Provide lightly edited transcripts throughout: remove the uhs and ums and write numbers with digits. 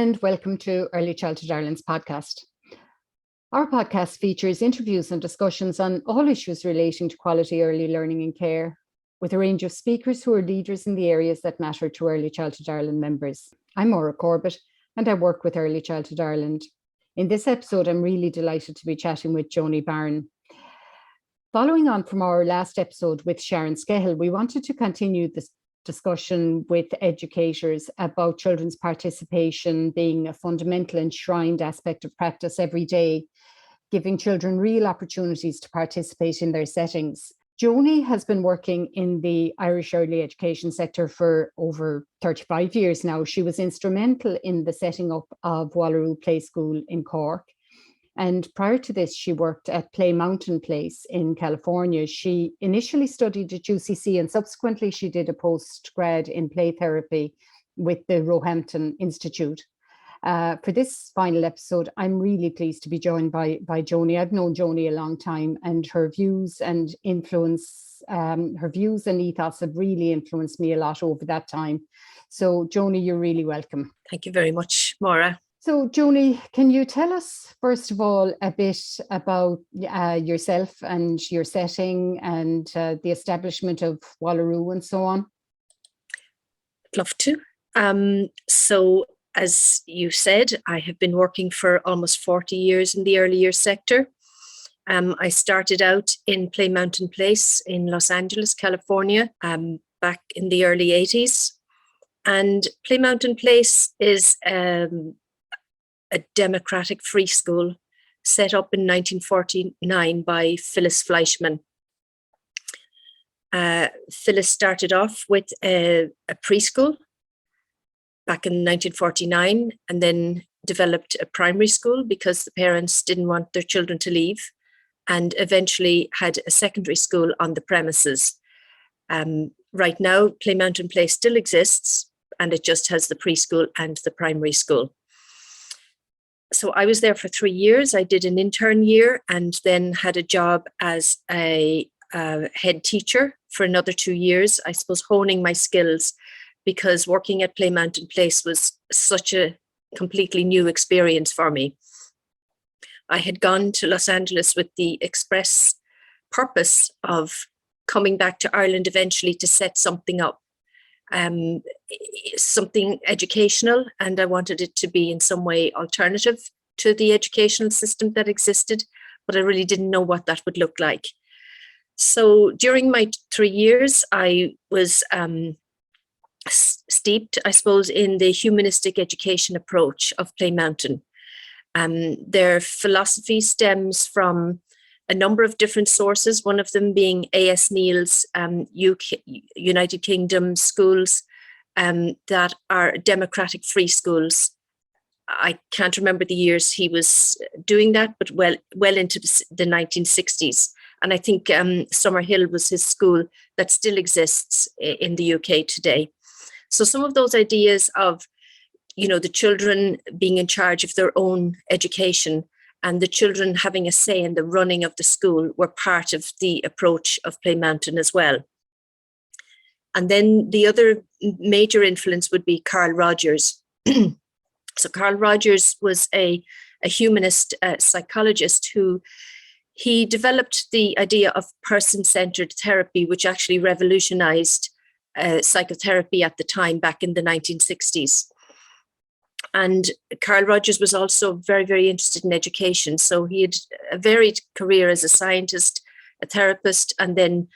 and welcome to Early Childhood Ireland's podcast. Our podcast features interviews and discussions on all issues relating to quality early learning and care, with a range of speakers who are leaders in the areas that matter to Early Childhood Ireland members. I'm Maura Corbett, and I work with Early Childhood Ireland. In this episode, I'm really delighted to be chatting with Joanie Barron. Following on from our last episode with Sharon Skehill, we wanted to continue this discussion with educators about children's participation being a fundamental enshrined aspect of practice every day, giving children real opportunities to participate in their settings. Joanie has been working in the Irish early education sector for over 35 years now. She was instrumental in the setting up of Wallaroo Playschool in Cork. And prior to this, she worked at Play Mountain Place in California. She initially studied at UCC and subsequently she did a postgrad in play therapy with the Roehampton Institute. For this final episode, I'm really pleased to be joined by Joanie. I've known Joanie a long time, and her views and influence, her views and ethos have really influenced me a lot over that time. So Joanie, you're really welcome. Thank you very much, Maura. So, Joanie, can you tell us, first of all, a bit about yourself and your setting and the establishment of Wallaroo and so on? I'd love to. So, as you said, I have been working for almost 40 years in the early years sector. I started out in Play Mountain Place in Los Angeles, California, back in the early 80s. And Play Mountain Place is a democratic free school set up in 1949 by Phyllis Fleischman. Phyllis started off with a preschool back in 1949 and then developed a primary school because the parents didn't want their children to leave, and eventually had a secondary school on the premises. Right now, Play Mountain Place still exists, and it just has the preschool and the primary school. So I was there for 3 years. I did an intern year and then had a job as a head teacher for another 2 years, I suppose honing my skills, because working at Play Mountain Place was such a completely new experience for me. I had gone to Los Angeles with the express purpose of coming back to Ireland eventually to set something up. Something educational, and I wanted it to be in some way alternative to the educational system that existed, but I really didn't know what that would look like. So during my 3 years, I was steeped, I suppose, in the humanistic education approach of Play Mountain. Their philosophy stems from a number of different sources, one of them being A.S. Neil's United Kingdom schools that are democratic free schools. I can't remember the years he was doing that, but well into the 1960s. And I think Summerhill was his school that still exists in the UK today. So some of those ideas of, the children being in charge of their own education and the children having a say in the running of the school were part of the approach of Play Mountain as well. And then the other major influence would be Carl Rogers. So Carl Rogers was a humanist psychologist who he developed the idea of person-centered therapy, which actually revolutionized psychotherapy at the time back in the 1960s. And Carl Rogers was also very, very interested in education. So he had a varied career as a scientist, a therapist, and then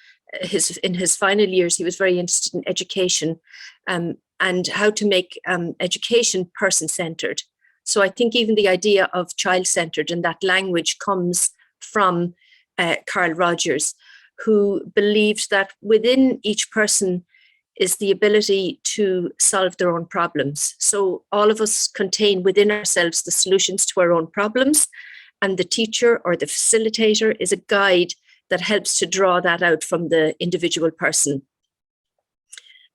in his final years, he was very interested in education and how to make education person-centered. So I think even the idea of child-centered and that language comes from Carl Rogers, who believed that within each person is the ability to solve their own problems. So all of us contain within ourselves the solutions to our own problems, and the teacher or the facilitator is a guide that helps to draw that out from the individual person.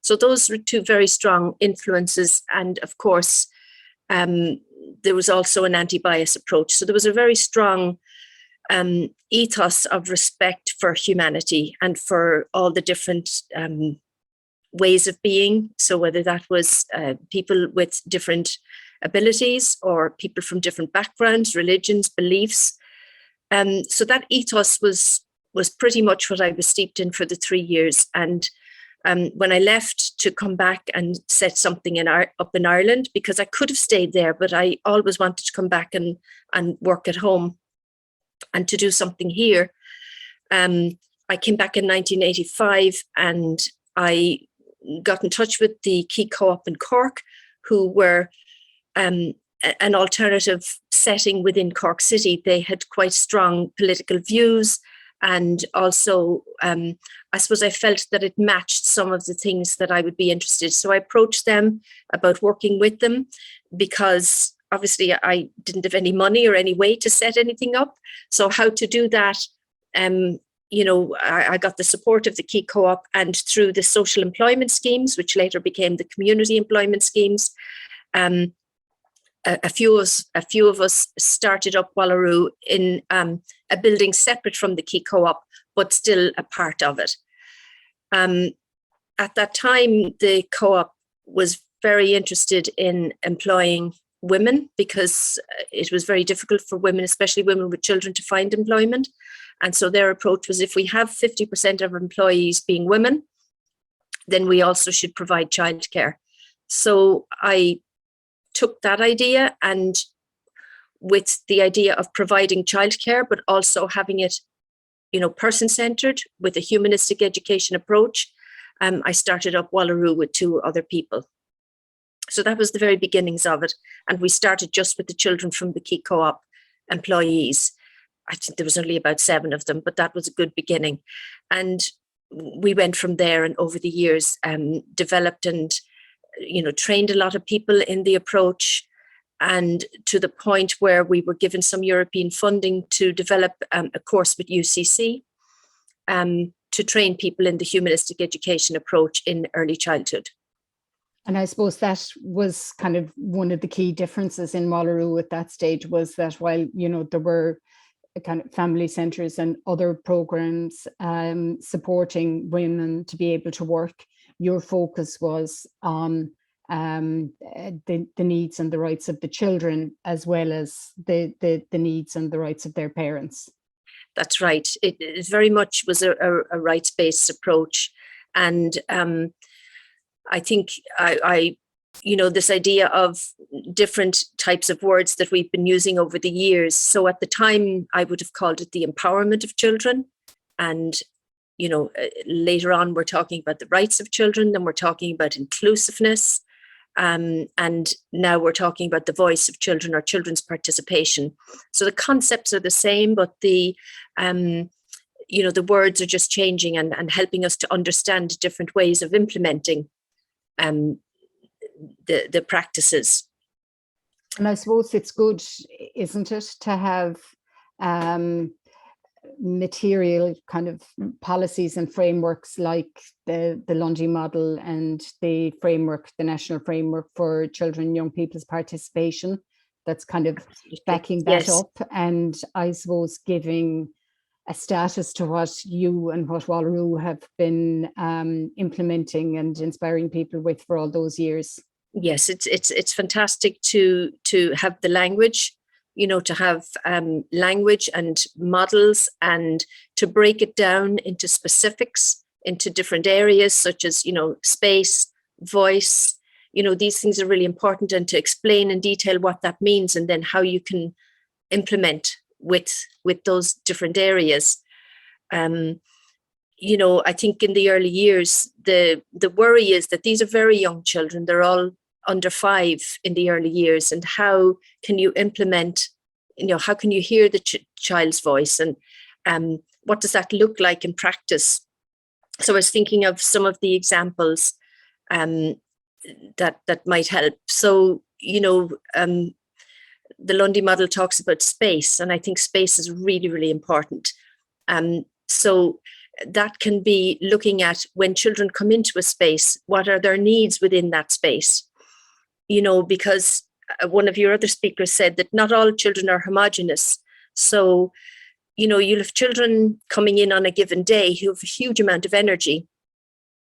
So those were two very strong influences. And of course, there was also an anti-bias approach. So there was a very strong ethos of respect for humanity and for all the different ways of being. So whether that was people with different abilities or people from different backgrounds, religions, beliefs. So that ethos was pretty much what I was steeped in for the 3 years. And when I left to come back and set something up in Ireland, because I could have stayed there, but I always wanted to come back and work at home and to do something here. I came back in 1985 and I got in touch with the Key Co-op in Cork, who were an alternative setting within Cork City. They had quite strong political views, and also I suppose I felt that it matched some of the things that I would be interested. So I approached them about working with them, because obviously I didn't have any money or any way to set anything up. So how to do that? I got the support of the Key Co-op, and through the social employment schemes, which later became the community employment schemes. A few of us started up Wallaroo in a building separate from the Key Co-op, but still a part of it. At that time, the Co-op was very interested in employing women, because it was very difficult for women, especially women with children, to find employment. And so their approach was, if we have 50% of our employees being women, then we also should provide childcare. So I took that idea, and with the idea of providing childcare, but also having it, person-centered with a humanistic education approach, I started up Wallaroo with 2 other people. So that was the very beginnings of it. And we started just with the children from the Key Co-op employees. I think there was only about 7 of them, but that was a good beginning. And we went from there, and over the years developed and trained a lot of people in the approach, and to the point where we were given some European funding to develop a course with UCC to train people in the humanistic education approach in early childhood. And I suppose that was kind of one of the key differences in Wallaroo at that stage, was that while, there were kind of family centres and other programs supporting women to be able to work, your focus was on the needs and the rights of the children, as well as the needs and the rights of their parents. That's right. It very much was a rights-based approach. And I think this idea of different types of words that we've been using over the years. So at the time, I would have called it the empowerment of children. And, later on, we're talking about the rights of children, then we're talking about inclusiveness. And now we're talking about the voice of children, or children's participation. So the concepts are the same, but the words are just changing and helping us to understand different ways of implementing the practices. And I suppose it's good, isn't it, to have material kind of policies and frameworks like the Lundy model and the national framework for children and young people's participation, that's kind of backing that up, and I suppose giving a status to what you and what Wallaroo have been implementing and inspiring people with for all those years. Yes, it's fantastic to have the language, to have language and models, and to break it down into specifics, into different areas such as, space, voice. These things are really important, and to explain in detail what that means, and then how you can implement with those different areas. I think in the early years, the worry is that these are very young children. They're all under 5 in the early years, and how can you implement, how can you hear the child's voice, and what does that look like in practice? So I was thinking of some of the examples that might help. So, the Lundy model talks about space, and I think space is really, really important. So that can be looking at, when children come into a space, what are their needs within that space? Because one of your other speakers said that not all children are homogenous. So, you'll have children coming in on a given day who have a huge amount of energy,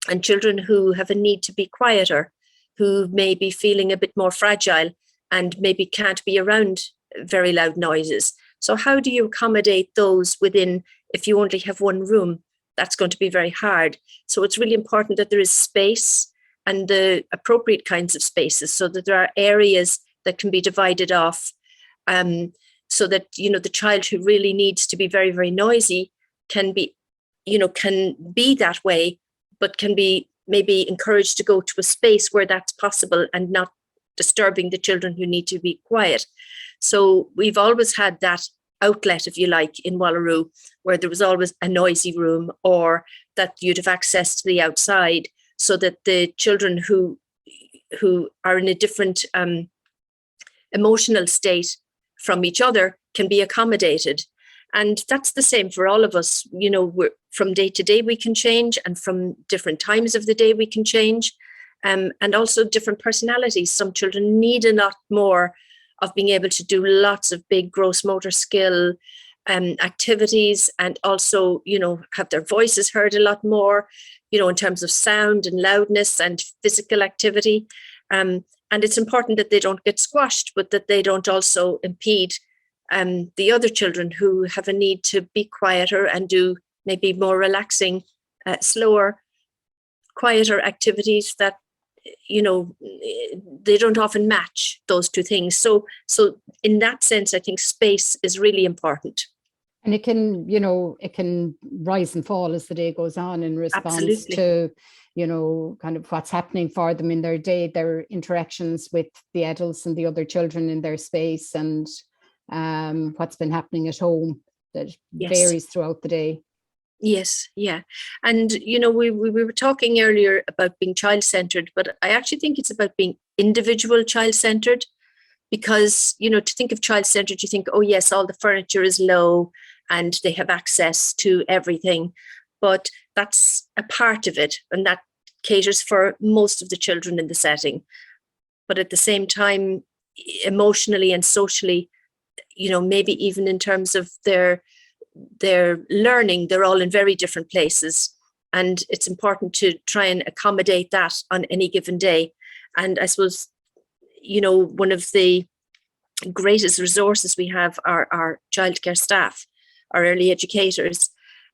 and children who have a need to be quieter, who may be feeling a bit more fragile. and maybe can't be around very loud noises. So how do you accommodate those within, if you only have one room? That's going to be very hard. So it's really important that there is space and the appropriate kinds of spaces, so that there are areas that can be divided off, so that, the child who really needs to be very, very noisy can be that way, but can be maybe encouraged to go to a space where that's possible and not disturbing the children who need to be quiet. So we've always had that outlet, if you like, in Wallaroo, where there was always a noisy room, or that you'd have access to the outside, so that the children who are in a different emotional state from each other can be accommodated. And that's the same for all of us. We're, from day to day we can change, and from different times of the day we can change, and also different personalities. Some children need a lot more of being able to do lots of big gross motor skill activities, and also, have their voices heard a lot more, in terms of sound and loudness and physical activity. And it's important that they don't get squashed, but that they don't also impede the other children who have a need to be quieter and do maybe more relaxing, slower, quieter activities that, they don't often match those two things. So in that sense, I think space is really important. And it can rise and fall as the day goes on in response Absolutely. to, kind of what's happening for them in their day, their interactions with the adults and the other children in their space, and what's been happening at home that varies throughout the day. Yes, yeah. And, we were talking earlier about being child-centered, but I actually think it's about being individual child-centered, because, to think of child-centered, you think, oh, yes, all the furniture is low and they have access to everything. But that's a part of it, and that caters for most of the children in the setting. But at the same time, emotionally and socially, maybe even in terms of their learning, they're all in very different places. And it's important to try and accommodate that on any given day. And I suppose, one of the greatest resources we have are our childcare staff, our early educators.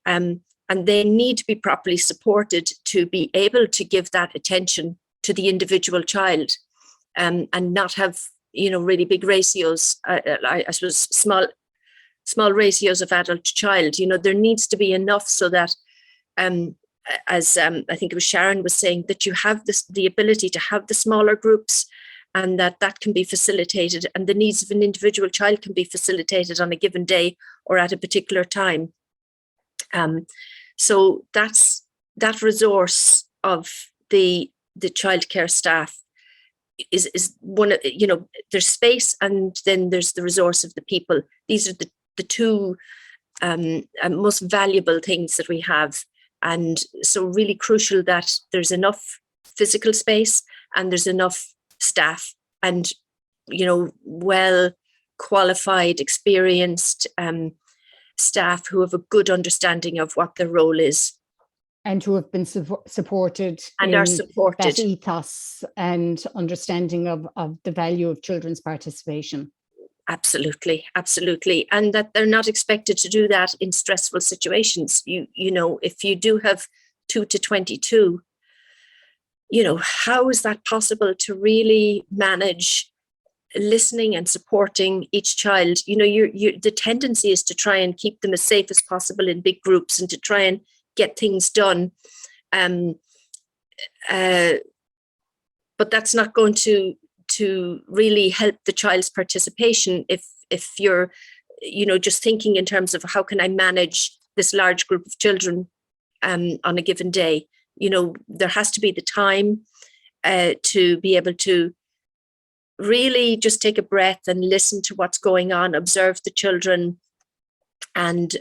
And they need to be properly supported to be able to give that attention to the individual child, and not have, really big ratios, I suppose small ratios of adult to child. There needs to be enough so that, as I think it was Sharon was saying, that you have the ability to have the smaller groups, and that can be facilitated, and the needs of an individual child can be facilitated on a given day or at a particular time. So that resource of the childcare staff is one of, there's space, and then there's the resource of the people. These are the two most valuable things that we have. And so really crucial that there's enough physical space and there's enough staff, and, well qualified, experienced staff who have a good understanding of what their role is. And who have been supported and are supported. That ethos and understanding of the value of children's participation. Absolutely, absolutely. And that they're not expected to do that in stressful situations. If you do have 2 to 22, how is that possible to really manage listening and supporting each child? The tendency is to try and keep them as safe as possible in big groups and to try and get things done. But that's not going to really help the child's participation if you're, just thinking in terms of how can I manage this large group of children on a given day. There has to be the time to be able to really just take a breath and listen to what's going on, observe the children, and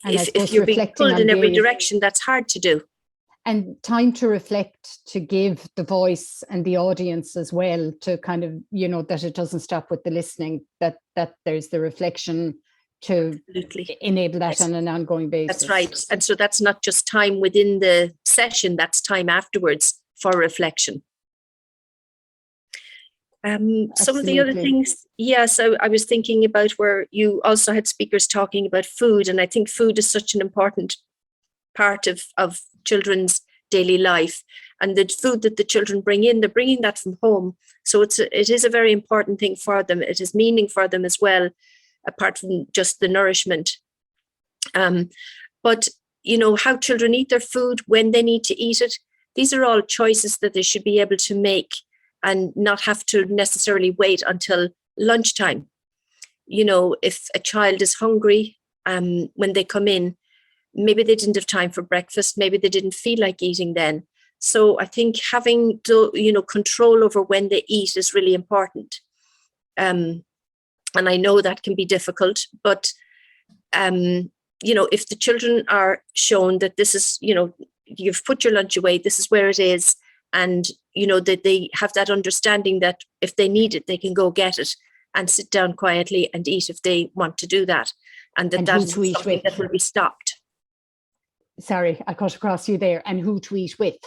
if you're being pulled in every direction, that's hard to do. And time to reflect, to give the voice and the audience as well, to kind of, that it doesn't stop with the listening, that there's the reflection to enable that on an ongoing basis. That's right. And so that's not just time within the session, that's time afterwards for reflection. Some of the other Absolutely. things, yes, I was thinking about where you also had speakers talking about food, and I think food is such an important part of children's daily life, and the food that the children bring in, they're bringing that from home. So it is a very important thing for them. It is meaning for them as well, apart from just the nourishment. But how children eat their food, when they need to eat it, these are all choices that they should be able to make and not have to necessarily wait until lunchtime. If a child is hungry when they come in, maybe they didn't have time for breakfast, maybe they didn't feel like eating then. So I think having control over when they eat is really important. And I know that can be difficult, but if the children are shown that this is, you've put your lunch away, this is where it is, and that they have that understanding that if they need it, they can go get it and sit down quietly and eat if they want to do that, and that is something that will be stopped. Sorry, I cut across you there. And who to eat with,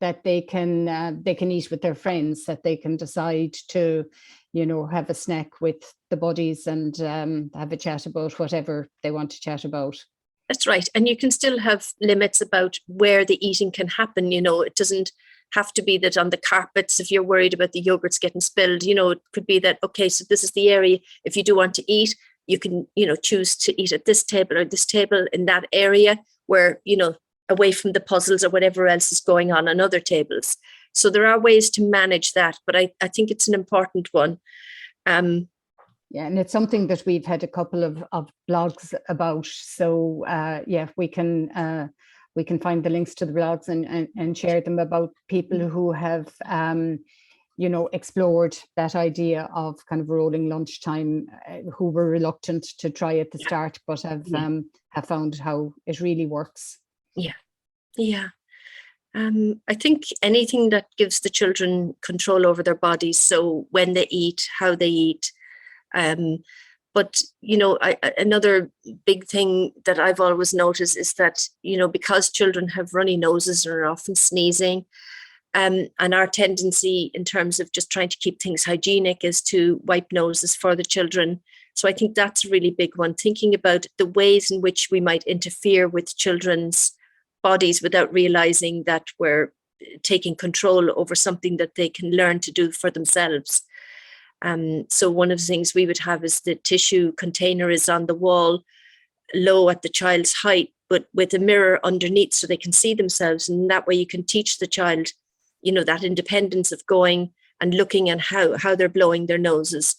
that they can eat with their friends, that they can decide to have a snack with the buddies and have a chat about whatever they want to chat about. That's right. And you can still have limits about where the eating can happen. It doesn't have to be that on the carpets, if you're worried about the yogurts getting spilled. It could be that, okay, so this is the area. If you do want to eat, you can choose to eat at this table or this table in that area, where away from the puzzles or whatever else is going on other tables. So there are ways to manage that, but I think it's an important one. Yeah, and it's something that we've had a couple of blogs about. So we can find the links to the blogs and share them, about people who have explored that idea of kind of rolling lunchtime, who were reluctant to try at the start, but have found how it really works. Yeah. I think anything that gives the children control over their bodies, so when they eat, how they eat. But another big thing that I've always noticed is that because children have runny noses and are often sneezing, and our tendency in terms of just trying to keep things hygienic is to wipe noses for the children. So I think that's a really big one, thinking about the ways in which we might interfere with children's bodies without realizing that we're taking control over something that they can learn to do for themselves. So one of the things we would have is the tissue container is on the wall, low at the child's height, but with a mirror underneath so they can see themselves. And that way you can teach the child, that independence of going and looking at how they're blowing their noses.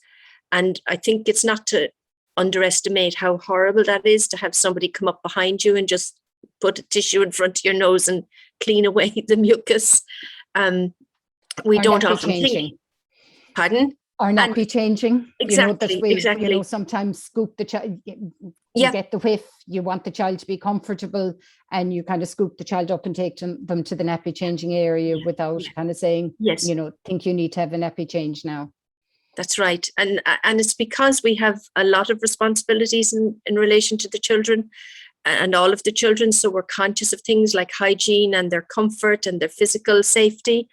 And I think it's not to underestimate how horrible that is, to have somebody come up behind you and just put a tissue in front of your nose and clean away the mucus. We don't often think. Pardon? Or not be changing. Exactly. Exactly. Sometimes scoop the child. You get the whiff. You want the child to be comfortable, and you kind of scoop the child up and take them to the nappy changing area without kind of saying, yes, think you need to have a nappy change now. That's right. And it's because we have a lot of responsibilities in relation to the children and all of the children. So we're conscious of things like hygiene and their comfort and their physical safety.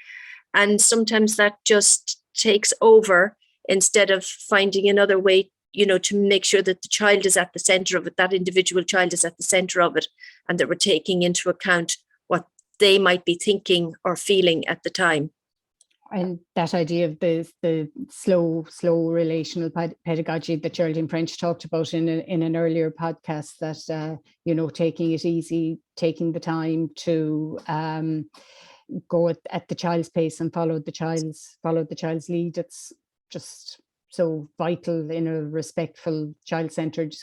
And sometimes that just takes over, instead of finding another way, to make sure that the child is at the center of it, that individual child is at the center of it, and that we're taking into account what they might be thinking or feeling at the time. And that idea of the slow relational pedagogy that Geraldine French talked about in an earlier podcast, that taking it easy, taking the time to go at the child's pace and follow the child's lead. It's just so vital in a respectful, child-centered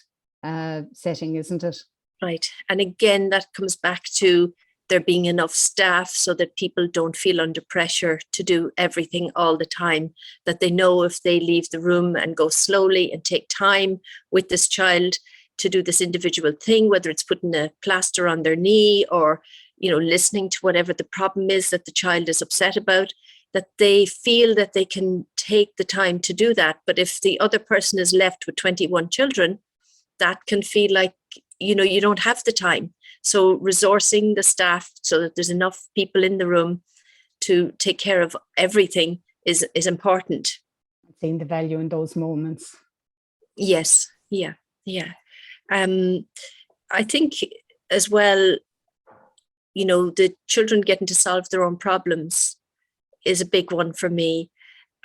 setting, isn't it? Right. And again, that comes back to there being enough staff so that people don't feel under pressure to do everything all the time, that they know if they leave the room and go slowly and take time with this child to do this individual thing, whether it's putting a plaster on their knee or, listening to whatever the problem is that the child is upset about, that they feel that they can take the time to do that. But if the other person is left with 21 children, that can feel like, you don't have the time. So resourcing the staff so that there's enough people in the room to take care of everything is important. seeing the value in those moments. Yes, yeah. I think as well, the children getting to solve their own problems is a big one for me,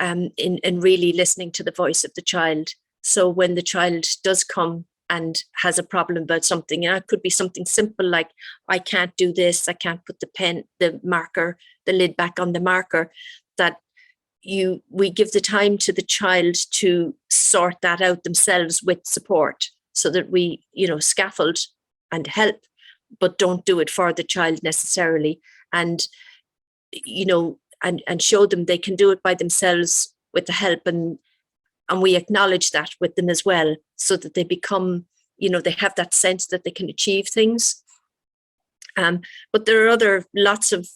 in really listening to the voice of the child. So when the child does come and has a problem about something, and it could be something simple like, I can't do this, I can't put the lid back on the marker, that we give the time to the child to sort that out themselves with support, so that we, scaffold and help, but don't do it for the child necessarily. And, and show them they can do it by themselves with the help, and we acknowledge that with them as well, so that they become, they have that sense that they can achieve things. But there are lots of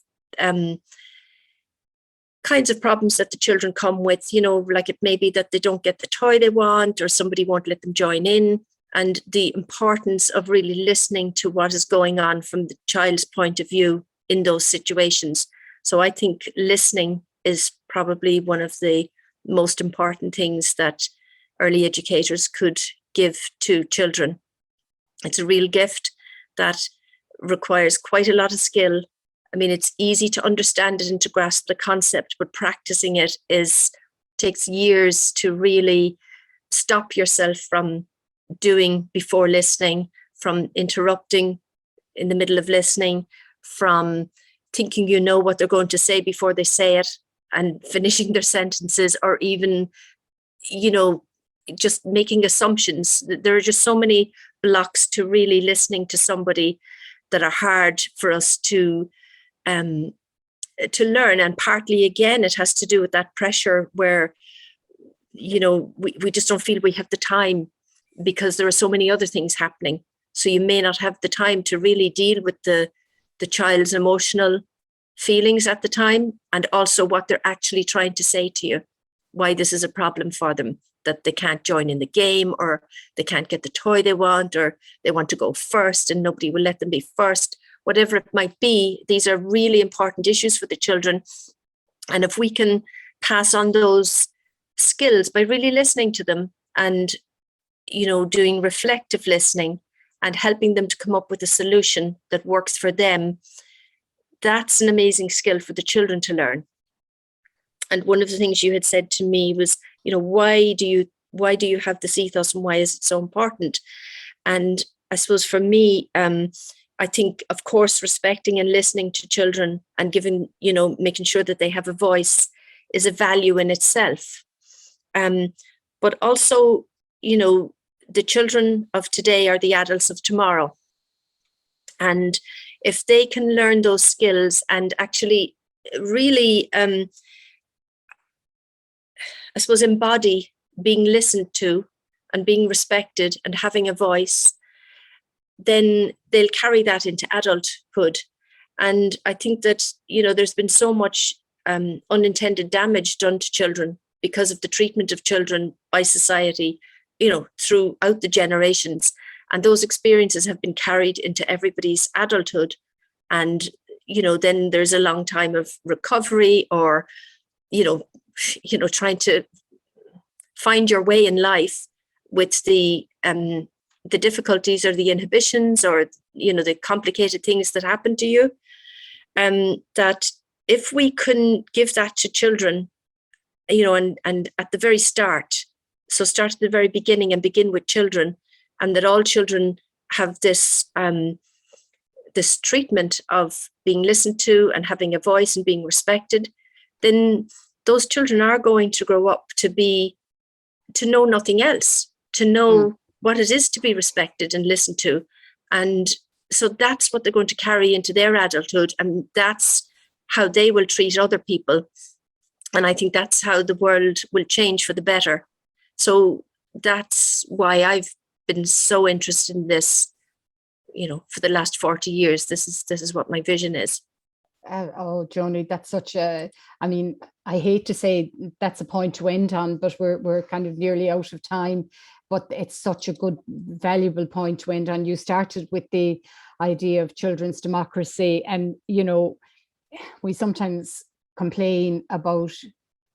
kinds of problems that the children come with, like it may be that they don't get the toy they want, or somebody won't let them join in, and the importance of really listening to what is going on from the child's point of view in those situations. So I think listening is probably one of the most important things that early educators could give to children. It's a real gift that requires quite a lot of skill. I mean, it's easy to understand it and to grasp the concept, but practicing it takes years to really stop yourself from doing before listening, from interrupting in the middle of listening, from thinking what they're going to say before they say it, and finishing their sentences, or even, just making assumptions. There are just so many blocks to really listening to somebody that are hard for us to learn. And partly, again, it has to do with that pressure where, we just don't feel we have the time, because there are so many other things happening. So you may not have the time to really deal with the child's emotional feelings at the time, and also what they're actually trying to say to you, why this is a problem for them, that they can't join in the game, or they can't get the toy they want, or they want to go first and nobody will let them be first. Whatever it might be, these are really important issues for the children. And if we can pass on those skills by really listening to them, and doing reflective listening and helping them to come up with a solution that works for them, that's an amazing skill for the children to learn. And one of the things you had said to me was, why do you have this ethos, and why is it so important? And I suppose for me, I think, of course, respecting and listening to children and giving, making sure that they have a voice is a value in itself. But also, the children of today are the adults of tomorrow. And if they can learn those skills and actually really, I suppose, embody being listened to and being respected and having a voice, then they'll carry that into adulthood. And I think that, there's been so much unintended damage done to children because of the treatment of children by society, throughout the generations. And those experiences have been carried into everybody's adulthood. And, then there's a long time of recovery, or, trying to find your way in life with the difficulties or the inhibitions, or, the complicated things that happen to you. That if we can give that to children, and at the very start, so start at the very beginning and begin with children, and that all children have this this treatment of being listened to and having a voice and being respected, then those children are going to grow up to know nothing else, to know what it is to be respected and listened to. And so that's what they're going to carry into their adulthood, and that's how they will treat other people. And I think that's how the world will change for the better. So that's why I've been so interested in this, for the last 40 years. This is what my vision is. Oh, Joanie, that's such I hate to say that's a point to end on, but we're kind of nearly out of time. But it's such a good, valuable point to end on. You started with the idea of children's democracy, and we sometimes complain about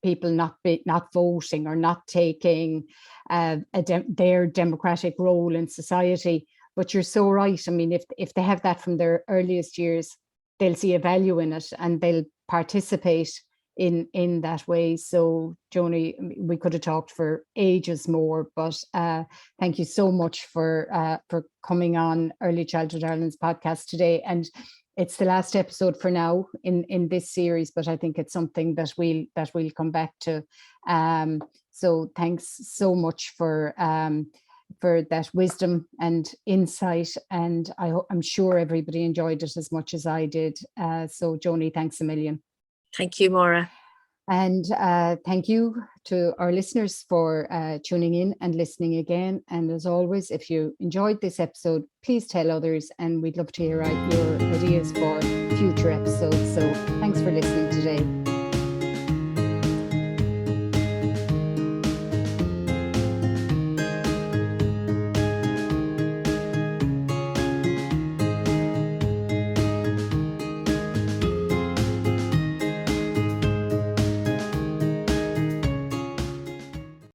people not voting or not taking their democratic role in society. But you're so right. I mean, if they have that from their earliest years, they'll see a value in it and they'll participate in that way. So, Joanie, we could have talked for ages more, but thank you so much for coming on Early Childhood Ireland's podcast today. And it's the last episode for now in this series, but I think it's something that we'll come back to. So thanks so much for that wisdom and insight, and I'm sure everybody enjoyed it as much as I did. So, Joanie, thanks a million. Thank you, Maura. And thank you to our listeners for tuning in and listening again. And as always, if you enjoyed this episode, please tell others, and we'd love to hear out your ideas for future episodes. So thanks for listening today.